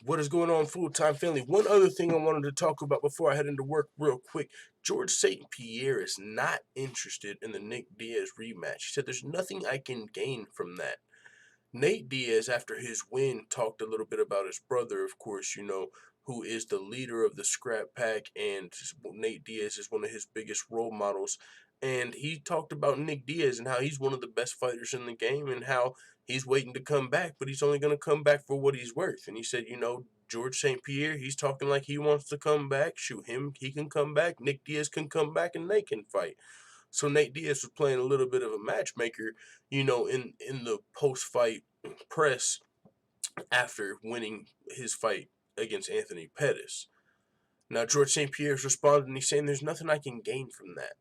What is going on, full-time family? One other thing I wanted to talk about before I head into work real quick. George St. Pierre is not interested in the Nick Diaz rematch. He said there's nothing I can gain from that. Nate Diaz, after his win, talked a little bit about his brother, of course, who is the leader of the Scrap Pack, and Nate Diaz is one of his biggest role models. And he talked about Nick Diaz and how he's one of the best fighters in the game and how he's waiting to come back, but he's only going to come back for what he's worth. And he said, George St. Pierre, he's talking like he wants to come back. Shoot him, he can come back. Nick Diaz can come back and they can fight. So Nate Diaz was playing a little bit of a matchmaker, in the post-fight press after winning his fight against Anthony Pettis. Now, George St. Pierre's responded and he's saying there's nothing I can gain from that.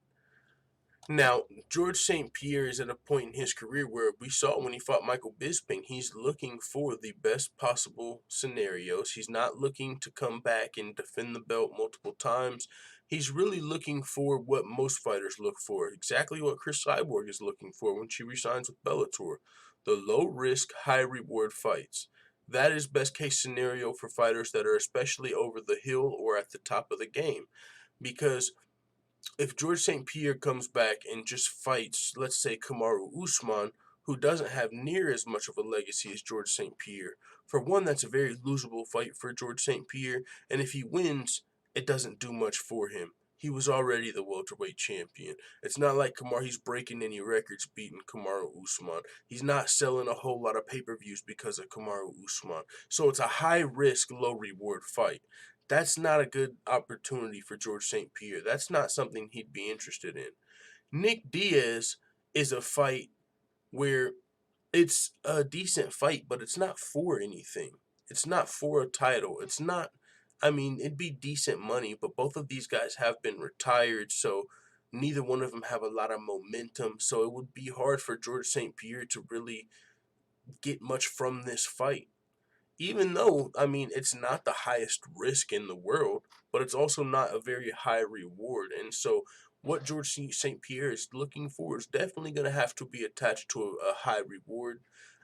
Now, George St. Pierre is at a point in his career where we saw when he fought Michael Bisping, he's looking for the best possible scenarios. He's not looking to come back and defend the belt multiple times. He's really looking for what most fighters look for, exactly what Chris Cyborg is looking for when she resigns with Bellator. The low-risk, high-reward fights. That is best case scenario for fighters that are especially over the hill or at the top of the game. Because if George St. Pierre comes back and just fights, let's say, Kamaru Usman, who doesn't have near as much of a legacy as George St. Pierre, for one, that's a very losable fight for George St. Pierre, and if he wins, it doesn't do much for him. He was already the welterweight champion. It's not like he's breaking any records beating Kamaru Usman. He's not selling a whole lot of pay-per-views because of Kamaru Usman. So it's a high-risk, low-reward fight. That's not a good opportunity for George St. Pierre. That's not something he'd be interested in. Nick Diaz is a fight where it's a decent fight, but it's not for anything. It's not for a title. It's not, it'd be decent money, but both of these guys have been retired, so neither one of them have a lot of momentum, so it would be hard for George St. Pierre to really get much from this fight. Even though, it's not the highest risk in the world, but it's also not a very high reward. And so, what George St. Pierre is looking for is definitely going to have to be attached to a high reward.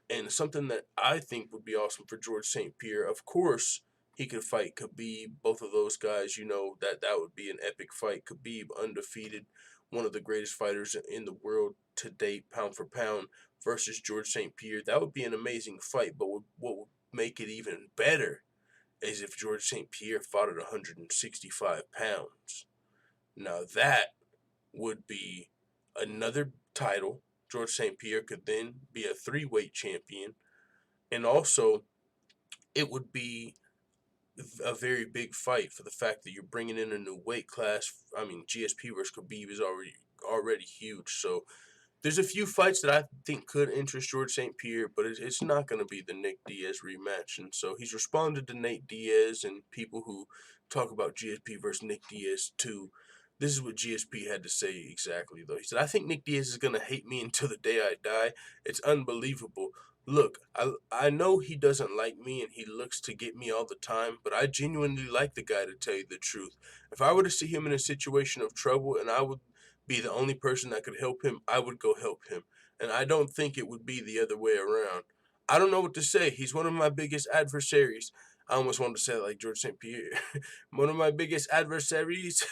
And something that I think would be awesome for George St. Pierre, of course, he could fight Khabib. Both of those guys, that would be an epic fight. Khabib, undefeated, one of the greatest fighters in the world to date, pound for pound, versus George St. Pierre. That would be an amazing fight, but what would make it even better is if George St. Pierre fought at 165 pounds. Now that would be another title. George St. Pierre could then be a three-weight champion. And also, it would be a very big fight for the fact that you're bringing in a new weight class. GSP versus Khabib is already huge. So there's a few fights that I think could interest George St. Pierre, but it's not going to be the Nick Diaz rematch. And so he's responded to Nate Diaz and people who talk about GSP versus Nick Diaz too. This is what GSP had to say exactly, though. He said, I think Nick Diaz is going to hate me until the day I die. It's unbelievable. Look, I know he doesn't like me and he looks to get me all the time, but I genuinely like the guy, to tell you the truth. If I were to see him in a situation of trouble and I would be the only person that could help him, I would go help him. And I don't think it would be the other way around. I don't know what to say. He's one of my biggest adversaries. I almost wanted to say it like George St. Pierre. One of my biggest adversaries.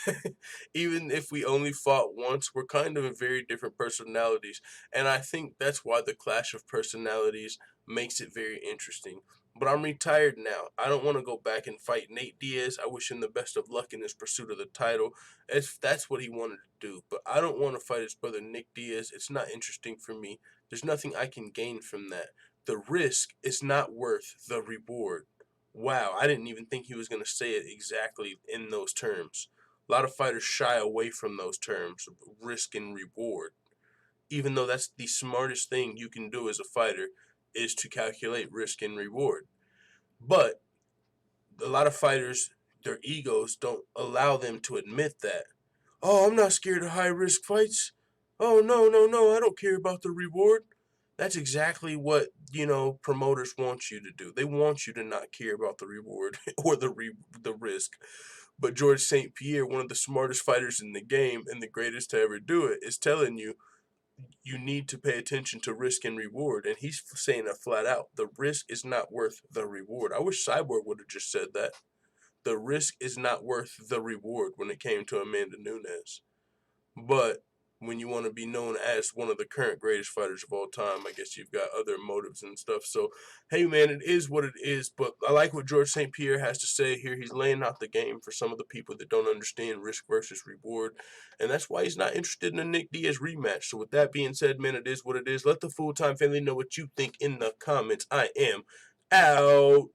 Even if we only fought once, we're kind of very different personalities. And I think that's why the clash of personalities makes it very interesting. But I'm retired now. I don't want to go back and fight Nate Diaz. I wish him the best of luck in his pursuit of the title. If that's what he wanted to do. But I don't want to fight his brother Nick Diaz. It's not interesting for me. There's nothing I can gain from that. The risk is not worth the reward. Wow, I didn't even think he was going to say it exactly in those terms. A lot of fighters shy away from those terms, risk and reward. Even though that's the smartest thing you can do as a fighter, is to calculate risk and reward. But a lot of fighters, their egos don't allow them to admit that. Oh, I'm not scared of high risk fights. Oh, no, no, no, I don't care about the reward. That's exactly what, promoters want you to do. They want you to not care about the reward or the risk. But George St. Pierre, one of the smartest fighters in the game and the greatest to ever do it, is telling you, you need to pay attention to risk and reward. And he's saying it flat out. The risk is not worth the reward. I wish Cyborg would have just said that. The risk is not worth the reward when it came to Amanda Nunes. But when you want to be known as one of the current greatest fighters of all time, I guess you've got other motives and stuff. So, hey, man, it is what it is. But I like what George St. Pierre has to say here. He's laying out the game for some of the people that don't understand risk versus reward. And that's why he's not interested in a Nick Diaz rematch. So, with that being said, man, it is what it is. Let the full-time family know what you think in the comments. I am out.